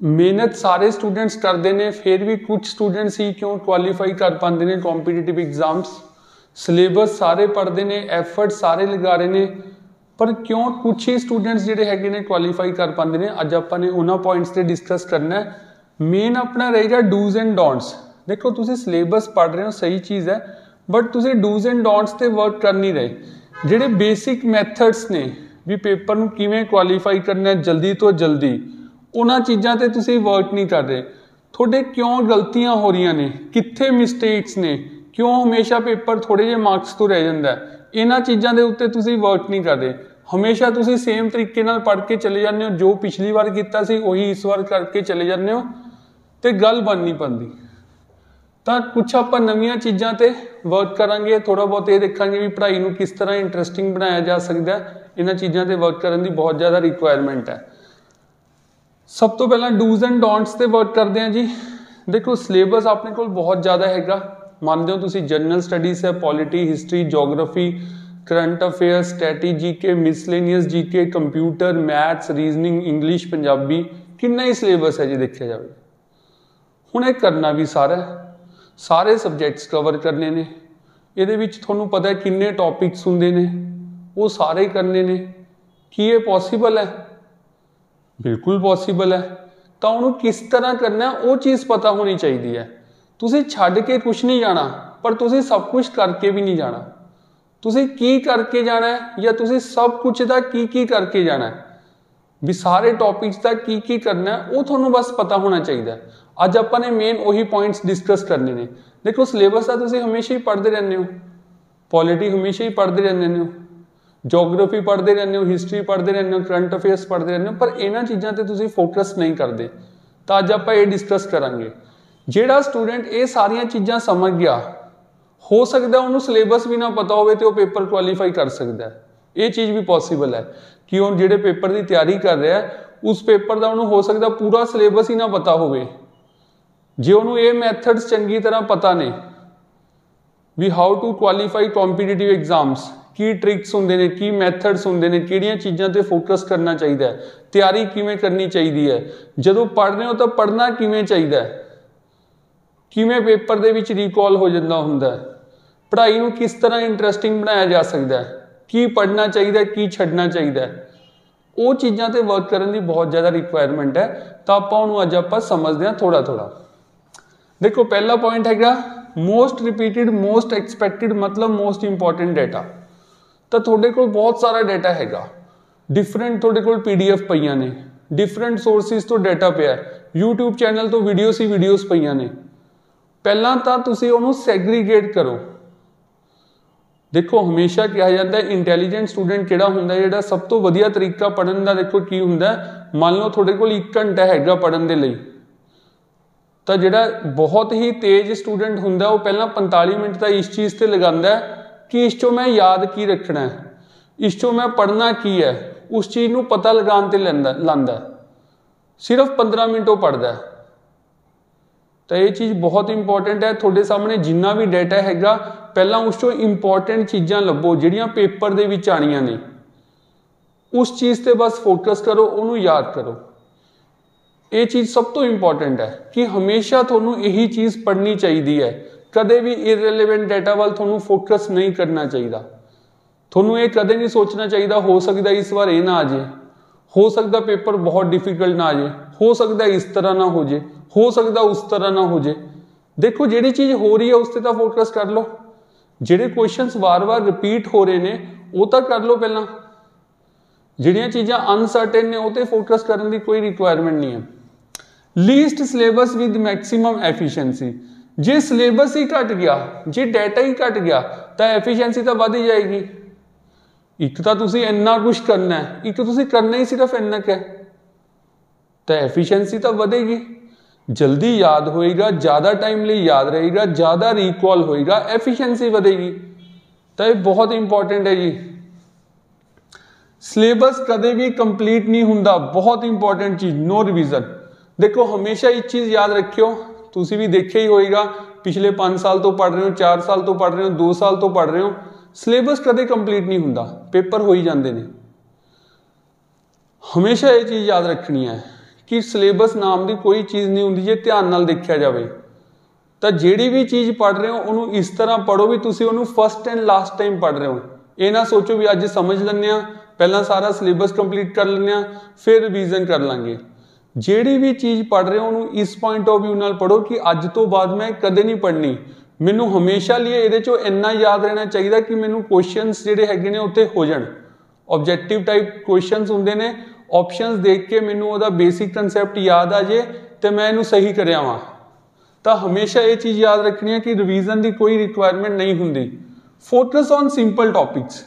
मेहनत सारे स्टूडेंट्स करते हैं, फिर भी कुछ स्टूडेंट्स ही क्यों क्वालीफाई कर पाते हैं कॉम्पीटिटिव एग्जाम्स। सिलेबस सारे पढ़ते हैं, एफर्ट सारे लगा रहे हैं, पर क्यों कुछ ही स्टूडेंट्स जिहड़े हैगे ने क्वालीफाई कर पाते हैं। अज आपां उन्होंने पॉइंट्स से डिस्कस करना है। मेन अपना रहेगा डूज एंड डोंट्स। देखो तुसीं सिलेबस पढ़ रहे हो, सही चीज़ है, बट तुसीं डूज एंड डोंट्स ते वर्क कर नहीं रहे। जिहड़े बेसिक मैथड्स ने भी पेपर नूं किवें क्वालीफाई करना जल्दी तो जल्दी, उन्हां चीज़ां ते तुसीं वर्क नहीं कर रहे। थोड़े क्यों गलतियां हो रही ने, कित्थे मिसटेक्स ने, क्यों हमेशा पेपर थोड़े जे मार्क्स तो रह जाता है, इन्हां चीज़ों के उत्ते तुसीं वर्क नहीं कर रहे। हमेशा तुसीं सेम तरीके नाल पढ़ के चले जाते हो, जो पिछली बार किया सी उही इस बार करके चले जाते हो, तो गल बन नहीं पाती। तो कुछ आप नवीं चीज़ों ते वर्क करांगे, थोड़ा बहुत ये देखांगे भी पढ़ाई नूं किस तरह इंटरस्टिंग बनाया जा सकता है। इन्हां चीज़ों ते वर्क करने की बहुत ज़्यादा रिक्वायरमेंट है। सब तो पहला डूज एंड डोंट्स ते वर्क करते हैं जी। देखो सिलेबस अपने को बहुत ज़्यादा हैगा, मानते हो तुसीं जनरल स्टडीज़ है, polity, history, geography, current affair, static, GK, miscellaneous GK, computer, maths, reasoning, English, Punjabi, कितना ही सिलेबस है जी देखा जाए। हुण ये करना भी सारे सबजैक्ट्स कवर करने ने, ये थोनू पता है किन्ने टॉपिक्स हुंदे ने, वो सारे करने ने। कि ये पॉसीबल है? बिल्कुल पॉसीबल है। तो उन्होंने किस तरह करना है वो चीज़ पता होनी चाहिए है। तुसीं छड्ड के कुछ नहीं जाना, पर तुसीं सब कुछ करके भी नहीं जाना। तुसीं की करके जाना है या तुसीं सब कुछ का की करके जाना है, भी सारे टॉपिक्स का की करना है वो थोनू बस पता होना चाहिए। अज आपने मेन वही पॉइंट्स डिस्कस करने ने। देखो सिलेबस का तुसीं हमेशा ही पढ़ते रहने हो, पॉलिटी हमेशा ही पढ़ते रहने हो, जोग्राफी पढ़ते रहने हो, हिस्टरी पढ़ते रहने हो, करंट अफेयर्स पढ़ते रहने हो, पर इन्हां चीज़ों ते तुसीं फोकस नहीं करते। तो अज आप ये डिस्कस करांगे। जिहड़ा स्टूडेंट ये सारियां चीज़ां समझ गया, हो सकता है उन्होंने सिलेबस भी ना पता हो तो पेपर क्वालीफाई कर सकता है। ये चीज़ भी पॉसीबल है कि हुण जिहड़े पेपर की तैयारी कर रहा है, उस पेपर का उन्होंने हो सकता पूरा सिलेबस ही ना पता हो, जे उन्होंने ये मैथड्स चंगी तरह पता ने भी how to qualify competitive exams, की ट्रिक्स होंगे ने, की मैथड्स होंगे ने, किहड़ियां चीज़ों पर फोकस करना चाहिए है, तैयारी किवें करनी चाहिए है, जदों पढ़ रहे हो तो पढ़ना किवें चाहिए है, किवें पेपर दे विच रिकॉल हो जाता हुंदा है, पढ़ाई नूं किस तरह इंटरस्टिंग बनाया जा सकता है, की पढ़ना चाहिए, की छड्डना चाहिए, वो चीज़ों पर वर्क करने की बहुत ज़्यादा रिक्वायरमेंट है। तो आपां अज आपां समझते हैं थोड़ा थोड़ा। देखो पहला पॉइंट हैगा मोस्ट रिपीटिड मोस्ट एक्सपैक्टेड, मतलब मोस्ट इंपॉर्टेंट डाटा। तो थोड़े को बहुत सारा डाटा हैगा, डिफरेंट थोड़े को PDF पईयां ने, डिफरेंट सोर्सिस तो डाटा पिया, यूट्यूब चैनल तो वीडियोस ही वीडियोस पईयां ने। पहला तो तुसीं उहनूं सैग्रीगेट करो। देखो हमेशा कहा जाता है इंटैलीजेंट स्टूडेंट किहड़ा हुंदा है, जिहड़ा सब तो वधिया तरीका पढ़न का देखो की हुंदा है। मान लो थोड़े कोल 1 घंटा हैगा पढ़न दे लई, तो जिहड़ा बहुत ही तेज स्टूडेंट हुंदा वो पहला 45 मिनट तो इस चीज़ से लगांदा है कि इस चों मैं याद की रखना है, इस चों मैं पढ़ना की है, उस चीज़ नूं पता लगाने ते लांदा है। सिर्फ 15 मिनट वो पढ़ता है। तो ये चीज़ बहुत इंपॉर्टेंट है। थोड़े सामने जिन्ना भी डाटा हैगा, पहला उस चों इंपॉर्टेंट चीज़ां लभो जिहड़ियां पेपर दे विच आणियां ने, उस चीज़ ते बस फोकस करो, उन्हों याद करो। ये चीज़ सब तो इंपॉर्टेंट है कि हमेशा थोनू यही चीज़ पढ़नी चाहिए है। कदे भी इररिलेवेंट डाटा वाल थोनू फोकस नहीं करना चाहिए। थोनू ये कदे नहीं सोचना चाहिए हो सकता इस बार ये ना आ जाए, हो सकता पेपर बहुत डिफिकल्ट ना आ जाए, हो सकता इस तरह ना हो जाए, हो सकता उस तरह ना हो जाए। देखो जिहड़ी चीज़ हो रही है उस पर तो फोकस कर लो, जिहड़े क्वेश्चंस बार बार रिपीट हो रहे हैं वो तो कर लो पहला, जिहड़ियां चीज़ां अनसर्टेन ने वो तो फोकस करने की कोई रिक्वायरमेंट नहीं है। Least syllabus with maximum efficiency. जे सिलेबस ही घट गया, जे डाटा ही घट गया तो एफिशिएंसी तो बढ़ ही जाएगी। एक तो तुसीं इन्ना कुछ करना है, एक तुसीं करना ही सिर्फ इन्ना है, तो एफिशिएंसी तो बढ़ेगी, जल्दी याद होएगा, ज़्यादा टाइम लिए याद रहेगा, ज़्यादा रिकॉल होएगा, एफिशिएंसी बढ़ेगी। तो ये बहुत इंपॉर्टेंट है जी। सिलेबस कदे भी कंप्लीट नहीं हुंदा, बहुत इंपॉर्टेंट चीज़, नो रिवीजन। देखो हमेशा एक चीज़ याद रखियो, तुसी भी देखे ही होएगा, पिछले 5 साल तो पढ़ रहे हो, 4 साल तो पढ़ रहे हो, 2 साल तो पढ़ रहे हो, सिलेबस कदे कंप्लीट नहीं हुंदा, पेपर हो ही जाते हैं। हमेशा ये चीज़ याद रखनी है कि सिलेबस नाम की कोई चीज़ नहीं होंगी जे ध्यान नाल देखा जाए। तो जिहड़ी भी चीज़ पढ़ रहे हो उन्होंने इस तरह पढ़ो भी तुसीं उन्होंने फस्ट एंड लास्ट टाइम पढ़ रहे हो। ये ना सोचो भी अज समझ लैंदे पहला सारा सिलेबस कंप्लीट कर लैंदे फिर रिवीजन कर लांगे। जिहड़ी भी चीज़ पढ़ रहे हो उन्होंने इस पॉइंट ऑफ व्यू नाल पढ़ो कि अज तो बाद मैं कदे नहीं पढ़नी, मैनू हमेशा लिए ये इन्ना याद रहना चाहिए कि मैनू क्वेश्चनस जिहड़े हैगे ने उत्ते हो जाण। ऑब्जैक्टिव टाइप क्वेश्चनस हुंदे ने, ऑप्शनस देख के मैनू उहदा बेसिक कंसैप्ट याद आ जाए तो मैं इनू सही कर आवां। तो हमेशा ये चीज़ याद रखनी है कि रिवीजन की कोई रिक्वायरमेंट नहीं हुंदी। Focus on simple topics.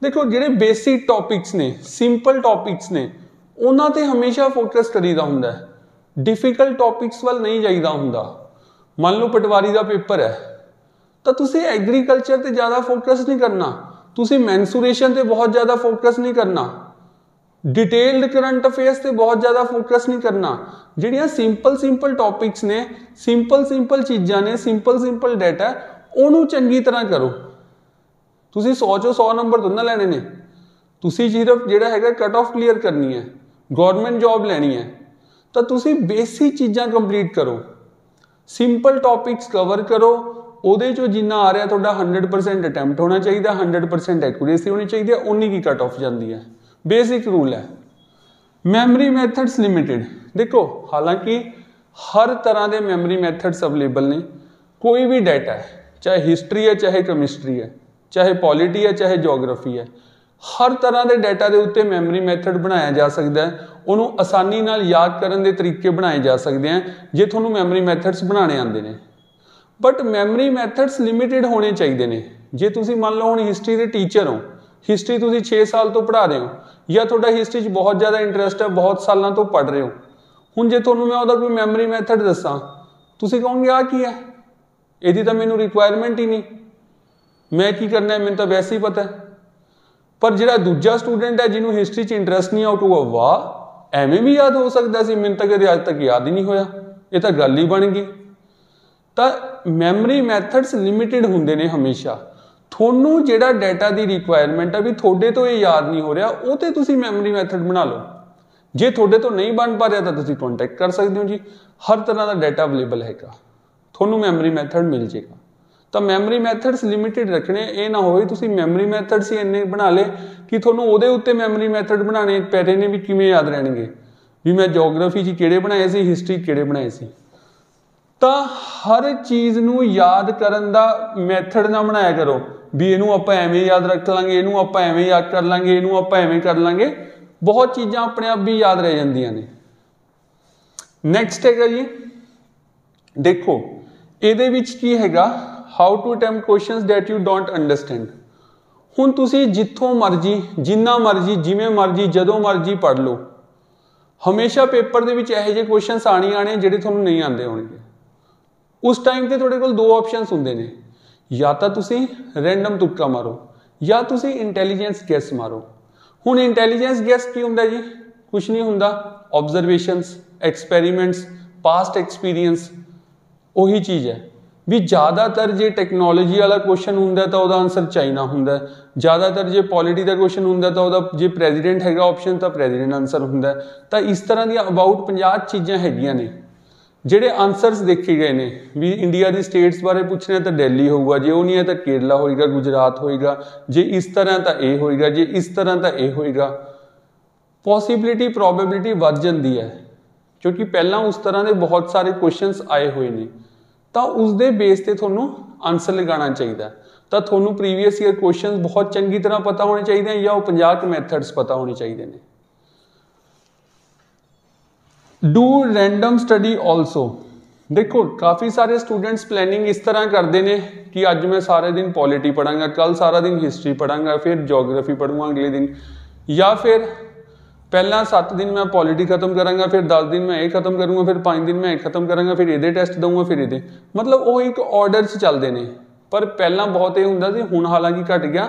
देखो जिहड़े बेसिक टॉपिक्स ने, सिंपल टॉपिक्स ने, उन्हां ते हमेशा फोकस करीदा हुंदा है। डिफिकल्ट टॉपिक्स वाल नहीं जाईदा हुंदा। मान लो पटवारी का पेपर है तो तुसी एग्रीकल्चर ते ज़्यादा फोकस नहीं करना, तुसी मैंसूरेशन ते बहुत ज़्यादा फोकस नहीं करना, डिटेल्ड करंट अफेयर्स ते बहुत ज़्यादा फोकस नहीं करना। जिहड़ियां सिंपल टॉपिक्स ने, सिंपल चीज़ां ने, सिंपल डाटा, उहनूं चंगी तरह करो। तुसी 100 चों 100 नंबर तो ना लैणे ने, तुसी सिर्फ जिहड़ा हैगा कट ऑफ क्लीयर करनी है, गौरमेंट जॉब लैनी है, तो तुसी बेसिक चीज़ां कंप्लीट करो, सिंपल टॉपिक्स कवर करो। उहदे चों जिन्ना आ रहा तुहाडा 100% अटैम्प्ट होना चाहिए, 100% एक्यूरेसी होनी चाहिए, उन्नी की कट ऑफ जाती है। बेसिक रूल है। Memory methods limited. देखो हालांकि हर तरह के मैमरी मैथड्स अवेलेबल ने। कोई भी डाटा है, चाहे हिस्टरी है, चाहे केमिस्ट्री है, चाहे पॉलिटी है, चाहे जोग्राफी है, हर तरह के डाटा के उत्ते मैमरी मैथड बनाया जा सकता है। उन्होंने आसानी नाल याद करने के तरीके बनाए जा सकते हैं जे तुहानूं मैमरी मैथड्स बनाने आते हैं। बट मैमरी मैथड्स लिमिटेड होने चाहिए ने। जे तुसीं मान लो हुण हिस्टरी के टीचर हो, हिस्टरी तुसीं 6 साल तो पढ़ा रहे हो, या तुहाडा हिस्टरी 'च बहुत ज़्यादा इंटरस्ट है, बहुत सालों तो पढ़ रहे हो, हुण जे तुहानूं मैं उहदा कोई मैमरी मैथड दस्सां, तुसीं कहोगे आ की है, इहदी तां मैनूं रिक्वायरमेंट ही नहीं, मैं की करना है, मैनूं तां वैसे ही पता है। पर जिहड़ा दूजा स्टूडेंट है जिन्होंने हिस्टरी 'च इंटरस्ट नहीं, आउट हुआ वाह एवें भी याद हो सकता सी, मैनूं तां कदे अज तक याद ही नहीं होया, ये तां गल ही बन गई। तो मैमरी मैथड्स लिमिटेड हुंदे ने हमेशा। थोनू जिहड़ा डाटा की रिक्वायरमेंट है भी थोड़े तो ये याद नहीं हो रहा, वो तो तुसीं मैमरी मैथड बना लो। जे थोड़े तो नहीं बन पा रहा तो तुसीं कॉन्टैक्ट कर सकते हो जी, हर तरह का डाटा अवेलेबल हैगा, थोनू मैमरी मैथड मिल जाएगा। तो मैमरी मैथड्स लिमिटेड रखने, ये ना होए तुसीं मैमरी मैथड्स ही इन्ने बना ले कि थोनू उहदे उत्ते मैमरी मैथड बनाने पै रहे ने भी किवें याद रहणगे भी मैं जोग्राफी 'च किहड़े बनाए सी, हिस्टरी किहड़े बनाए सी। तो हर चीज़ नूं याद करन दा मैथड ना बनाया करो भी इनू आपां एवें याद रख लांगे, इनू आपां एवें याद कर लांगे, इनू आपां एवें कर लांगे, बहुत चीज़ां अपने आप भी याद रह जांदियां ने। नैक्सट हैगा जी, देखो इहदे विच की हैगा how to attempt questions that you don't understand. हुण तुसीं जिथों मर्जी, जिन्ना मर्जी, जिवें मर्जी, जदों मर्जी पढ़ लो, हमेशा पेपर दे विच इहो जिहे क्वेश्चनस आने जिहड़े तुहानूं नहीं आंदे होणगे। उस टाइम ते तुहाडे कोल 2 ऑप्शनस हुंदे ने, या तो तुसीं रैंडम तुक्का मारो या तुसीं इंटैलीजेंस गैस मारो। हुण इंटैलीजेंस गैस की हुंदा जी, कुछ नहीं हुंदा, ऑब्जरवेशनस, एक्सपैरीमेंट्स, पास्ट एक्सपीरियंस, उही चीज़ है भी। ज़्यादातर जे टैक्नोलॉजी वाला क्वेश्चन हुंदा तो उहदा आंसर चाइना हुंदा, ज़्यादातर जे पॉलिटी का क्वेश्चन हुंदा तो उहदा जे प्रेजिडेंट हैगा ऑप्शन तो प्रेजिडेंट आंसर हुंदा। तो इस तरह दी अबाउट 50 चीज़ां हैगियां ने जिहड़े आंसरस देखे गए ने भी। इंडिया की स्टेट्स बारे पूछना तो दिल्ली होगा, जे वो नहीं है तो केरला होएगा, गुजरात होएगा, जे इस तरह तो यह होएगा, जे इस तरह तो यह होएगा। पॉसिबिलिटी प्रोबेबिलिटी वध जाती है क्योंकि पहला उस तरह के बहुत सारे क्वेश्चनस आए हुए हैं, तो उसके बेस से थोनों आंसर लगाना चाहिए। तो थोनों प्रीवियस ईयर क्वेश्चन बहुत चंगी तरह पता होने चाहिए या वो 50 मैथड्स पता होने चाहिए ने। Do random study also. देखो काफ़ी सारे स्टूडेंट्स प्लैनिंग इस तरह करते हैं कि अज मैं सारे दिन पॉलिटी पढ़ांगा, कल सारा दिन हिस्टरी पढ़ांगा, फिर जोग्राफी पढ़ूंगा अगले दिन, या फिर पहला 7 दिन मैं पॉलिटी खत्म करांगा, फिर 10 दिन मैं ये खत्म करूँगा, फिर 5 दिन मैं ये खत्म करांगा, फिर ये टैसट दूंगा, फिर ये मतलब वो एक ऑर्डर च चलते हैं। पर पहला बहुत ये होंदा सी, हुण हालांकि घट गया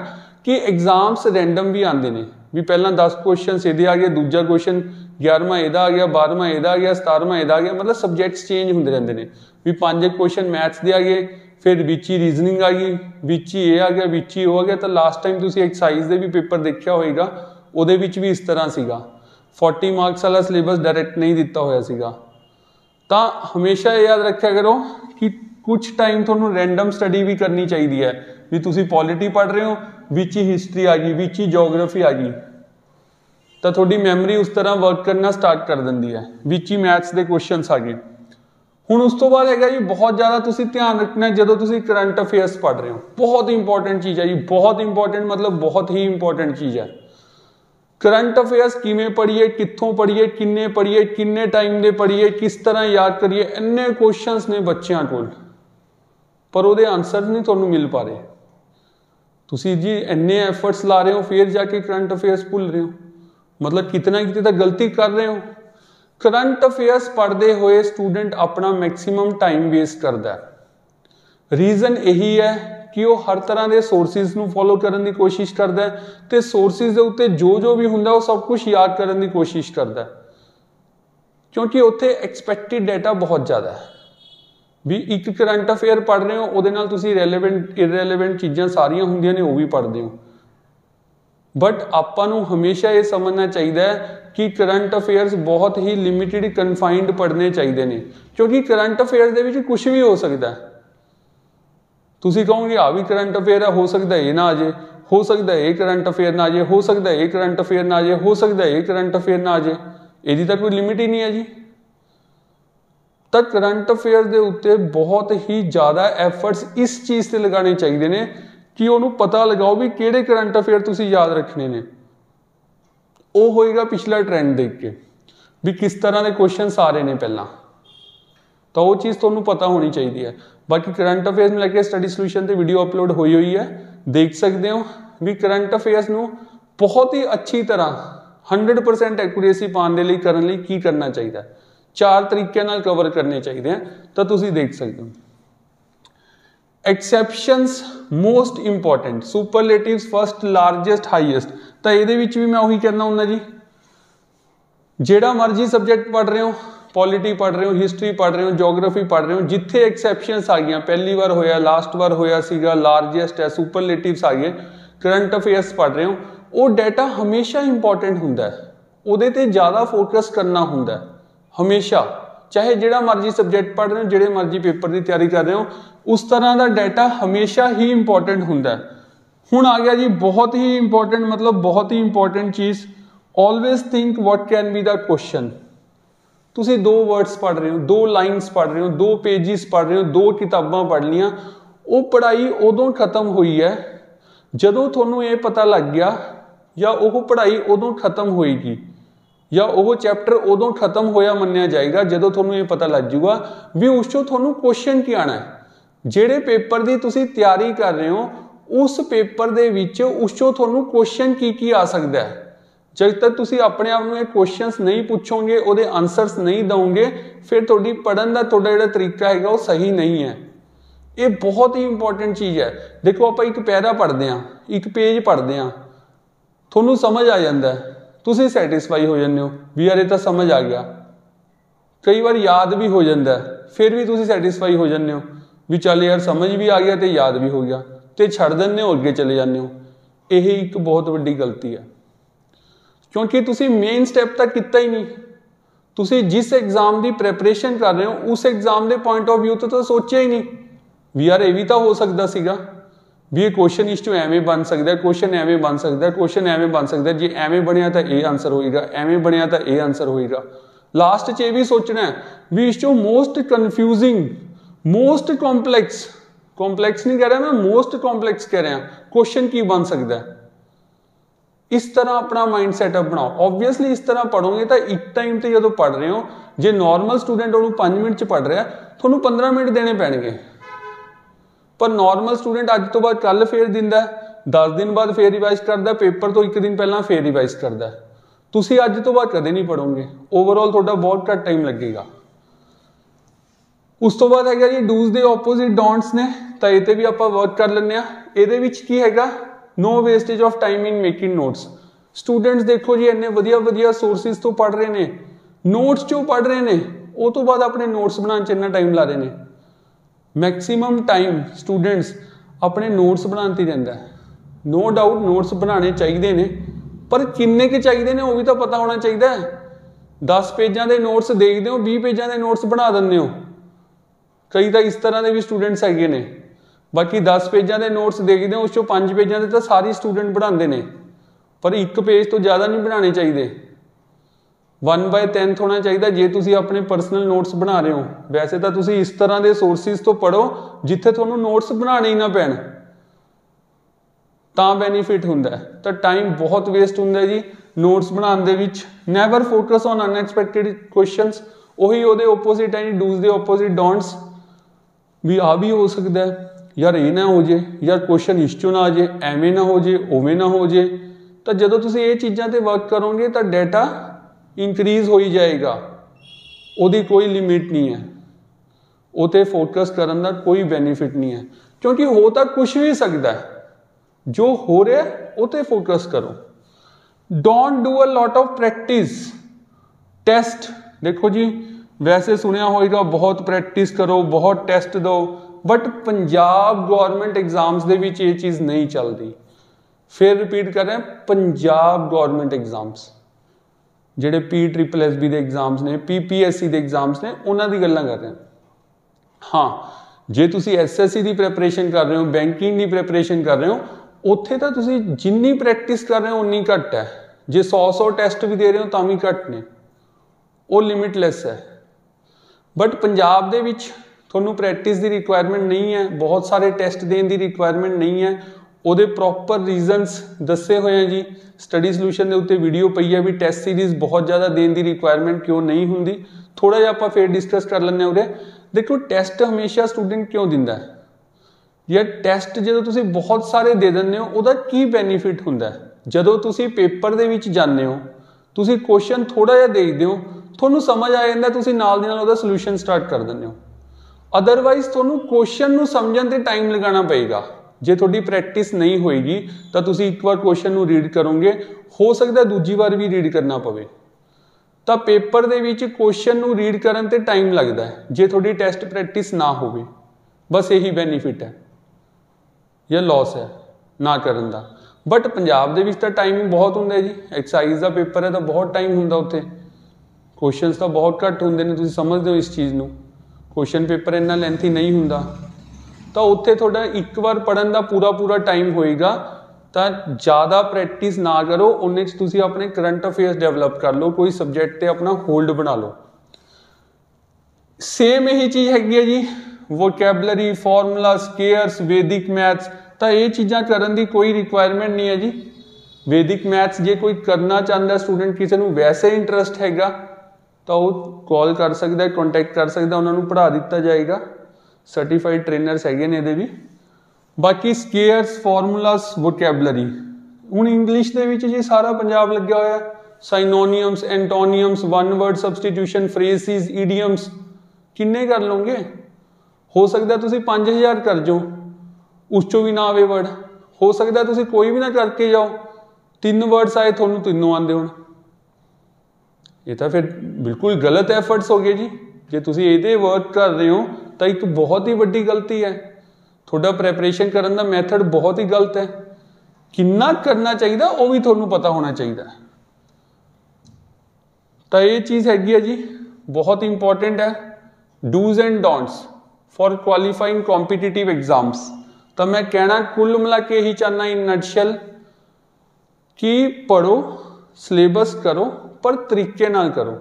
कि एग्जाम्स रैंडम भी आते हैं भी। पहला 10 क्वेश्चन ये आ गया, दूजा क्वेश्चन 11वां यदा आ गया, 12वां यदा आ गया, 17वां यदा आ गया, मतलब सब्जैक्ट्स चेंज होंदे रहंदे ने भी। 5 क्वेश्चन मैथ्स दे आ गए, फिर विच ही रीजनिंग आ गई, विच ही ये आ गया, विच ही हो गया। तो लास्ट टाइम तुसीं एक्सरसाइज दे भी पेपर देखिया होएगा, उहदे विच भी इस तरह सीगा। 40 मार्क्स वाला सिलेबस डायरैक्ट नहीं दिता होया सीगा। तो हमेशा ये याद रखा करो कि कुछ टाइम थोनों रैंडम स्टडी भी करनी चाहिए है, भी तुसी पॉलिटी पढ़ रहे हो विच ही हिस्टरी आ गई, विच ही जोग्राफी आ गई, तो थोड़ी मैमरी उस तरह वर्क करना स्टार्ट कर देंदी है, विच ही मैथ्स के क्वेश्चनस आ गए। हुण उस तो बाद है जी बहुत ज़्यादा तुसी ध्यान रखना है जो तुसी करंट अफेयर्स पढ़ रहे हो, बहुत इंपॉर्टेंट चीज़ है जी, बहुत इंपॉर्टेंट मतलब बहुत ही इंपॉर्टेंट चीज़ है। करंट अफेयर्स किमें पढ़िए, कित्थों पढ़िए, किन्ने पढ़िए, किन्ने टाइम दे पढ़िए, किस तरह याद करिए, इन्ने क्वेश्चंस ने बच्चों कोल, पर वो आंसर नहीं तुहानू मिल पा रहे। तुसी जी इन्ने एफर्ट्स ला रहे हो फिर जाके करंट अफेयर्स भुल रहे हो, मतलब कितना कितने तो गलती कर रहे हो। करंट अफेयर्स पढ़ते हुए स्टूडेंट अपना मैक्सिमम टाइम वेस्ट करता है। रीजन यही है कि वो हर तरह के सोर्सिस नू फॉलो करने की कोशिश करता है, तो सोर्सिस के उत्ते जो भी हुंदा वो सब कुछ याद करने की कोशिश करता है, क्योंकि उत्थे एक्सपैक्टेड डाटा बहुत ज़्यादा है। भी एक करंट अफेयर पढ़ रहे हो उहदे नाल तुसी रेलेवेंट इररेलेवेंट चीज़ां सारियां हुंदियां ने वो भी पढ़ते हो, बट आपां नू हमेशा ये समझना चाहिए कि करंट अफेयर्स बहुत ही लिमिटेड कन्फाइंड पढ़ने चाहिए ने, क्योंकि करंट अफेयर्स दे विच कुछ भी हो सकता है। तुसी कहोगे आ भी करंट अफेयर है, हो सकता है ये ना आ जाए, हो सकता है ये करंट अफेयर ना आ जाए, हो सकता है ये करंट अफेयर ना आ जाए, हो सकता है ये करंट अफेयर ना आ जाए, यदि तक कोई लिमिट ही नहीं है जी। तो करंट अफेयर के उत्ते बहुत ही ज़्यादा एफर्ट्स इस चीज़ से लगाने चाहिए ने कि उन्होंने पता लगाओ भी किहड़े करंट अफेयर तुसी याद रखने ने। वो होएगा पिछला ट्रेंड देख के भी किस तरह के क्वेश्चन आ रहे हैं पहला, तो वो चीज़ तुहानू पता होनी चाहिए है। बाकी करंट अफेयर्स में लैके स्टडी सोल्यूशन से वीडियो अपलोड हुई है, देख सकते हो भी करंट अफेयर्स नू बहुत ही अच्छी तरह 100% एक्यूरेसी पाने लिए करने लिए की करना चाहिए, 4 तरीके नाल कवर करने चाहिए हैं, तो तुसी देख सकते हो। Exceptions most important, superlatives first, largest, highest, तो ये भी मैं वही कहना हूं जी, जेड़ा मर्जी सब्जेक्ट पढ़ रहे हो, पॉलिटी पढ़ रहे हो, हिस्टरी पढ़ रहे हो, जोग्राफी पढ़ रहे हो, जिथे एक्सैप्शंस आ गई, पहली बार होया, लास्ट बार होया सीगा, लार्जेस्ट है, सुपरलेटिव्स आ गए, करंट अफेयर्स पढ़ रहे हो, वो डाटा हमेशा इंपॉर्टेंट होंदा है, उहदे ते ज़्यादा फोकस करना होंदा है हमेशा, चाहे जेड़ा मर्जी सब्जेक्ट पढ़ रहे हो, जेड़े मर्जी पेपर की तैयारी कर रहे हो, उस तरह का डाटा हमेशा ही इंपॉर्टेंट होंदा है। हुण आ गया जी बहुत ही इंपॉर्टेंट, मतलब बहुत ही इंपॉर्टेंट चीज़, always think what can be the question. तुसी 2 वर्ड्स पढ़ रहे हो, 2 लाइन्स पढ़ रहे हो, 2 पेजिस पढ़ रहे हो, 2 किताबां पढ़ लियां, वो पढ़ाई उदों खत्म हुई है जदों तुहानूं ये पता लग गया, या वो पढ़ाई उदों खत्म होएगी, या वो चैप्टर उदों खत्म होया मन्निया जाएगा जदों तुहानूं ये पता लग जाऊगा भी उस चों तुहानूं क्वेश्चन की आना है। जेड़े पेपर की तुसी तैयारी कर रहे हो उस पेपर दे विच उस चों तुहानूं क्वेश्चन की आ सकता है। जब तक तुसी अपने आप में क्वेश्चंस नहीं पूछोगे, उहदे आंसर्स नहीं दोगे, फिर तुहाडी पढ़न दा तुहाडा जिहड़ा तरीका है वो सही नहीं है। ये बहुत ही इंपॉर्टेंट चीज़ है। देखो आप एक पैरा पढ़ते हैं, एक पेज पढ़ते हैं, तुहानूं समझ आ जाता है, तुसी सैटिस्फाई हो जाते हो भी यार ये तो समझ आ गया, कई बार याद भी हो जाता है, फिर भी तुसी सैटिस्फाई हो जाते हो भी चल यार समझ भी आ गया तो याद भी हो गया, तो छड़ देंगे हो, अगे चले जाते हो। यही एक बहुत वड्डी गलती है, क्योंकि तुसी मेन स्टैप तक किया ही नहीं। तुसी जिस एग्जाम की प्रैपरेशन कर रहे हो उस एग्जाम के पॉइंट ऑफ व्यू तो सोचा ही नहीं भी यार ये भी तो हो सकता सीगा, भी ये क्वेश्चन इस चों एवें बन सकता है, क्वेश्चन एवें बन सकता है, क्वेश्चन एवें बन सकता है, जे एवें बनया तो ये आंसर होएगा, एवें बनया तो ये आंसर होएगा। लास्ट च ये भी सोचना है भी इस चों most confusing, most complex, complex नहीं कह रहा मैं, मोस्ट कॉम्पलैक्स कह रहा क्वेश्चन की बन सकता है। इस तरह अपना माइंड सैटअप बनाओ। ऑब्वियसली इस तरह पढ़ोगे तो एक टाइम तो जो पढ़ रहे हो, जो नॉर्मल स्टूडेंट उन्होंने 5 मिनट पढ़ रहा थोनू 15 मिनट देने पैणगे, पर नॉर्मल स्टूडेंट अज तो बाद कल फेर दिंदा, 10 दिन बाद फेर रिवाइज करता, पेपर तो 1 दिन पहला फेर रिवाइज करता। तुसी अज तो बाद कदे नहीं पढ़ोगे, ओवरऑल थोड़ा बहुत घट टाइम लगेगा। उस तो बाद है जी डूज दे ऑपोजिट डोंट्स ने, तो ये भी आप वर्क कर लें। ये की हैगा no wastage of time in making notes. Students देखो जी इन्ने वधिया सोर्सिस तो पढ़ रहे हैं, नोट्स चो पढ़ रहे हैं, वो तो बाद अपने नोट्स बनाने च इन्ना टाइम ला रहे हैं। मैक्सीमम टाइम स्टूडेंट्स अपने नोट्स बनाते रहता है। नो डाउट नोट्स बनाने चाहिए ने, पर किन्ने के चाहिए ने वो भी तो पता होना चाहिए। 10 पेजां के नोट्स देखते हो, 20 पेजां के नोट्स बना देंगे हो। कई तो इस तरह के भी स्टूडेंट्स है ने। बाकी 10 पेजां के नोट्स देखते हो, उस 5 पेजां के तो सारे स्टूडेंट बनाते हैं, पर एक पेज तो ज़्यादा नहीं बनाने चाहिए। 1/10 होना चाहिए जे तुसी अपने पर्सनल नोट्स बना रहे हो। वैसे तो तुसी इस तरह के सोर्सिस तो पढ़ो जिथे तुहानू नोट्स बनाने ही ना पैण, तां बेनीफिट हुंदा है। तो टाइम बहुत वेस्ट हुंदा है जी नोट्स बनाने दे विच। Never focus on unexpected questions. उही उहदे ओपोजिट है जी, डूज दे ओपोजिट डोंट्स। भी आ भी हो सकता है यार, ये ना हो जाए, यार क्वेश्चन इस चों ना आ जाए, एवें ना हो जाए, उवें ना हो जाए। तो जदों तुसीं ये चीज़ां ते वर्क करोगे तो डाटा इंक्रीज हो ही जाएगा, ਉਹਦੀ कोई लिमिट नहीं है। उते फोकस करने का कोई बेनीफिट नहीं है, क्योंकि हो तो कुछ भी सकता है। जो हो रहा है उते फोकस करो। Don't do a lot of practice. Test देखो जी, वैसे सुनिया होगा बहुत प्रैक्टिस करो, बहुत टेस्ट दो, बट पंजाब गवर्नमेंट एग्जाम्स दे विच ये चीज़ नहीं चलती। फिर रिपीट कर रहे हैं, पंजाब गवर्नमेंट एग्जाम्स ਜਿਹੜੇ PSSB ਦੇ एग्जाम्स ने, PPSC ਦੇ एग्जाम्स ने, ਉਹਨਾਂ ਦੀ ਗੱਲਾਂ ਕਰ ਰਹੇ ਹਾਂ। ਹਾਂ ਜੇ ਤੁਸੀਂ SSC ਦੀ ਪ੍ਰੈਪਰੇਸ਼ਨ ਕਰ ਰਹੇ ਹੋ, ਬੈਂਕਿੰਗ ਦੀ ਪ੍ਰੈਪਰੇਸ਼ਨ ਕਰ ਰਹੇ ਹੋ, ਉੱਥੇ ਤਾਂ ਤੁਸੀਂ ਜਿੰਨੀ ਪ੍ਰੈਕਟਿਸ ਕਰ ਰਹੇ ਹੋ ਉਨੀ ਘੱਟ ਹੈ। ਜੇ 100 ਟੈਸਟ ਵੀ ਦੇ ਰਹੇ ਹੋ ਤਾਂ ਵੀ ਘੱਟ ਨੇ, ਉਹ ਲਿਮਿਟਲੈਸ ਹੈ। ਬਟ ਪੰਜਾਬ ਦੇ ਵਿੱਚ ਤੁਹਾਨੂੰ ਪ੍ਰੈਕਟਿਸ ਦੀ ਰਿਕੁਆਇਰਮੈਂਟ ਨਹੀਂ ਹੈ, ਬਹੁਤ ਸਾਰੇ ਟੈਸਟ ਦੇਣ ਦੀ ਰਿਕੁਆਇਰਮੈਂਟ ਨਹੀਂ ਹੈ। ਉਹਦੇ ਪ੍ਰੋਪਰ ਰੀਜ਼ਨਸ ਦੱਸੇ ਹੋਏ ਆ ਜੀ। ਸਟੱਡੀ ਸੋਲੂਸ਼ਨ ਦੇ ਉੱਤੇ ਵੀਡੀਓ ਪਈ ਹੈ ਵੀ ਟੈਸਟ ਸੀਰੀਜ਼ ਬਹੁਤ ਜ਼ਿਆਦਾ ਦੇਣ ਦੀ ਰਿਕੁਆਇਰਮੈਂਟ ਕਿਉਂ ਨਹੀਂ ਹੁੰਦੀ। ਥੋੜਾ ਜਿਹਾ ਆਪਾਂ ਫੇਰ ਡਿਸਕਸ ਕਰ ਲੈਂਦੇ ਹਾਂ ਉਰੇ। ਦੇਖੋ ਟੈਸਟ ਹਮੇਸ਼ਾ ਸਟੂਡੈਂਟ ਕਿਉਂ ਦਿੰਦਾ ਹੈ? ਯਾਰ ਟੈਸਟ ਜਦੋਂ ਤੁਸੀਂ ਬਹੁਤ ਸਾਰੇ ਦੇ ਦਿੰਦੇ ਹੋ ਉਹਦਾ ਕੀ ਬੈਨੀਫਿਟ ਹੁੰਦਾ ਹੈ? ਜਦੋਂ ਤੁਸੀਂ ਪੇਪਰ ਦੇ ਵਿੱਚ ਜਾਂਦੇ ਹੋ, ਤੁਸੀਂ ਕੁਐਸਚਨ ਥੋੜਾ ਜਿਹਾ ਦੇਖਦੇ ਹੋ, ਤੁਹਾਨੂੰ ਸਮਝ ਆ ਜਾਂਦਾ, ਤੁਸੀਂ ਨਾਲ ਦੀ ਨਾਲ ਉਹਦਾ ਸੋਲੂਸ਼ਨ ਸਟਾਰਟ ਕਰ ਦਿੰਦੇ ਹੋ। ਅਦਰਵਾਈਜ਼ ਤੁਹਾਨੂੰ ਕੁਐਸਚਨ ਨੂੰ ਸਮਝਣ ਤੇ ਟਾਈਮ ਲਗਾਉਣਾ ਪਏਗਾ। ਜੇ ਤੁਹਾਡੀ ਪ੍ਰੈਕਟਿਸ ਨਹੀਂ ਹੋਏਗੀ ਤਾਂ ਤੁਸੀਂ ਇੱਕ ਵਾਰ ਕੁਐਸਚਨ ਨੂੰ ਰੀਡ ਕਰੋਗੇ, ਹੋ ਸਕਦਾ ਦੂਜੀ ਵਾਰ ਵੀ ਰੀਡ ਕਰਨਾ ਪਵੇ। ਤਾਂ ਪੇਪਰ ਦੇ ਵਿੱਚ ਕੁਐਸਚਨ ਨੂੰ ਰੀਡ ਕਰਨ ਤੇ ਟਾਈਮ ਲੱਗਦਾ ਹੈ ਜੇ ਤੁਹਾਡੀ ਟੈਸਟ ਪ੍ਰੈਕਟਿਸ ਨਾ ਹੋਵੇ। ਬਸ ਇਹੀ ਬੈਨੀਫਿਟ ਹੈ ਜਾਂ ਲੌਸ ਹੈ ਨਾ ਕਰਨ ਦਾ। ਬਟ ਪੰਜਾਬ ਦੇ ਵਿੱਚ ਤਾਂ ਟਾਈਮ ਬਹੁਤ ਹੁੰਦਾ ਜੀ। ਐਕਸਾਈਜ਼ ਦਾ ਪੇਪਰ ਹੈ ਤਾਂ ਬਹੁਤ ਟਾਈਮ ਹੁੰਦਾ, ਉੱਥੇ ਕੁਐਸਚਨਸ ਤਾਂ ਬਹੁਤ ਘੱਟ ਹੁੰਦੇ ਨੇ। ਤੁਸੀਂ ਸਮਝਦੇ ਹੋ ਇਸ ਚੀਜ਼ ਨੂੰ। ਕੁਐਸਚਨ ਪੇਪਰ ਇੰਨਾ ਲੈਂਥੀ ਨਹੀਂ ਹੁੰਦਾ, ਤਾਂ ਉੱਥੇ ਤੁਹਾਡਾ ਇੱਕ ਵਾਰ ਪੜ੍ਹਨ ਦਾ ਪੂਰਾ ਟਾਈਮ ਹੋਏਗਾ। ਤਾਂ ਜ਼ਿਆਦਾ ਪ੍ਰੈਕਟਿਸ ਨਾ ਕਰੋ, ਉਹਨੇ 'ਚ ਤੁਸੀਂ ਆਪਣੇ ਕਰੰਟ ਅਫੇਅਰਸ ਡਿਵੈਲਪ ਕਰ ਲਓ, ਕੋਈ ਸਬਜੈਕਟ 'ਤੇ ਆਪਣਾ ਹੋਲਡ ਬਣਾ ਲਓ। ਸੇਮ ਇਹੀ ਚੀਜ਼ ਹੈਗੀ ਹੈ ਜੀ, ਵੋਕੈਬਲਰੀ, ਫਾਰਮੂਲਾ, ਸਕੇਅਰਸ, ਵੈਦਿਕ ਮੈਥਸ। ਤਾਂ ਇਹ ਚੀਜ਼ਾਂ ਕਰਨ ਦੀ ਕੋਈ ਰਿਕੁਆਇਰਮੈਂਟ ਨਹੀਂ ਹੈ ਜੀ। ਵੈਦਿਕ ਮੈਥਸ ਜੇ ਕੋਈ ਕਰਨਾ ਚਾਹੁੰਦਾ ਸਟੂਡੈਂਟ, ਕਿਸੇ ਨੂੰ ਵੈਸੇ ਇੰਟਰਸਟ ਹੈਗਾ ਤਾਂ ਉਹ ਕਾਲ ਕਰ ਸਕਦਾ, ਕੰਟੈਕਟ ਕਰ ਸਕਦਾ, ਉਹਨਾਂ ਨੂੰ ਪੜ੍ਹਾ ਦਿੱਤਾ ਜਾਏਗਾ। ਸਰਟੀਫਾਈਡ ਟ੍ਰੇਨਰਸ ਹੈਗੇ ਨੇ ਇਹਦੇ ਵੀ। ਬਾਕੀ ਸਕੇਅਰਸ, ਫਾਰਮੂਲਾਸ, ਵੋਕੈਬਲਰੀ, ਹੁਣ ਇੰਗਲਿਸ਼ ਦੇ ਵਿੱਚ ਜੀ ਸਾਰਾ ਪੰਜਾਬ ਲੱਗਿਆ ਹੋਇਆ। ਸਾਈਨੋਨੀਅਮਸ, ਐਂਟੋਨੀਅਮਸ, ਵਨ ਵਰਡ ਸਬਸਟੀਟਿਊਸ਼ਨ, ਫਰੇਸਿਸ, ਈਡੀਅਮਸ, ਕਿੰਨੇ ਕਰ ਲਓਗੇ? ਹੋ ਸਕਦਾ ਤੁਸੀਂ 5000 ਕਰ ਜਾਓ, ਉਸ 'ਚੋਂ ਵੀ ਨਾ ਆਵੇ ਵਰਡ। ਹੋ ਸਕਦਾ ਤੁਸੀਂ ਕੋਈ ਵੀ ਨਾ ਕਰਕੇ ਜਾਓ, 3 ਵਰਡਸ ਆਏ ਤੁਹਾਨੂੰ, 3 ਆਉਂਦੇ ਹੋਣ। ਇਹ ਤਾਂ ਫਿਰ ਬਿਲਕੁਲ ਗਲਤ ਐਫਰਟਸ ਹੋ ਗਏ ਜੀ। ਜੇ ਤੁਸੀਂ ਇਹਦੇ ਵਰਕ ਕਰ ਰਹੇ ਹੋ ਤਾਂ ਇੱਕ ਬਹੁਤ ਹੀ ਵੱਡੀ ਗਲਤੀ ਹੈ। ਤੁਹਾਡਾ ਪ੍ਰੈਪਰੇਸ਼ਨ ਕਰਨ ਦਾ ਮੈਥਡ ਬਹੁਤ ਹੀ ਗਲਤ ਹੈ। ਕਿੰਨਾ ਕਰਨਾ ਚਾਹੀਦਾ ਉਹ ਵੀ ਤੁਹਾਨੂੰ ਪਤਾ ਹੋਣਾ ਚਾਹੀਦਾ। ਤਾਂ ਇਹ ਚੀਜ਼ ਹੈਗੀ ਹੈ ਜੀ, ਬਹੁਤ ਇੰਪੋਰਟੈਂਟ ਹੈ। Do's and don'ts for qualifying competitive exams. ਤਾਂ ਮੈਂ ਕਹਿਣਾ ਕੁੱਲ ਮਿਲਾ ਕੇ ਇਹੀ ਚਾਹੁੰਦਾ ਇਨ ਨਟਸ਼ੈਲ ਕਿ ਪੜ੍ਹੋ, ਸਿਲੇਬਸ ਕਰੋ, ਪਰ ਤਰੀਕੇ ਨਾਲ ਕਰੋ।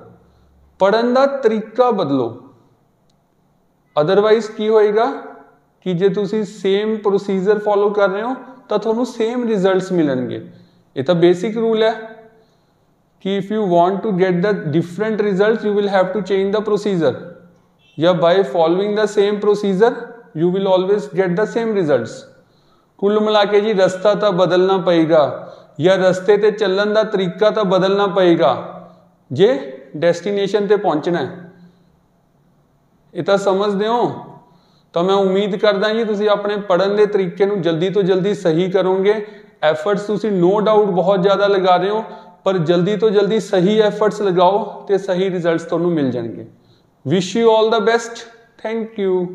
ਪੜ੍ਹਨ ਦਾ ਤਰੀਕਾ ਬਦਲੋ। ਅਦਰਵਾਈਜ਼ ਕੀ ਹੋਏਗਾ ਕਿ ਜੇ ਤੁਸੀਂ ਸੇਮ ਪ੍ਰੋਸੀਜਰ ਫੋਲੋ ਕਰ ਰਹੇ ਹੋ ਤਾਂ ਤੁਹਾਨੂੰ ਸੇਮ ਰਿਜ਼ਲਟਸ ਮਿਲਣਗੇ। ਇਹ ਤਾਂ ਬੇਸਿਕ ਰੂਲ ਹੈ ਕਿ if you want to get the different results you will have to change the procedure, ਜਾਂ by following the same procedure you will always get the same results. ਕੁੱਲ ਮਿਲਾ ਕੇ ਜੀ ਰਸਤਾ ਤਾਂ ਬਦਲਣਾ ਪਏਗਾ, ਜਾਂ ਰਸਤੇ ਤੇ ਚੱਲਣ ਦਾ ਤਰੀਕਾ ਤਾਂ ਬਦਲਣਾ ਪਏਗਾ ਜੇ ਡੈਸਟੀਨੇਸ਼ਨ ਤੇ ਪਹੁੰਚਣਾ ਹੈ। ਇਹ ਤਾਂ ਸਮਝਦੇ ਹੋ? ਤਾਂ ਮੈਂ ਉਮੀਦ ਕਰਦਾ ਜੀ ਤੁਸੀਂ ਆਪਣੇ ਪੜ੍ਹਨ ਦੇ ਤਰੀਕੇ ਨੂੰ ਜਲਦੀ ਤੋਂ ਜਲਦੀ ਸਹੀ ਕਰੋਗੇ। ਐਫਰਟਸ ਤੁਸੀਂ ਨੋ ਡਾਊਟ ਬਹੁਤ ਜ਼ਿਆਦਾ ਲਗਾ ਰਹੇ ਹੋ, ਪਰ ਜਲਦੀ ਤੋਂ ਜਲਦੀ ਸਹੀ ਐਫਰਟਸ ਲਗਾਓ ਤੇ ਸਹੀ ਰਿਜ਼ਲਟਸ ਤੁਹਾਨੂੰ ਮਿਲ ਜਾਣਗੇ। Wish you all the best. Thank you.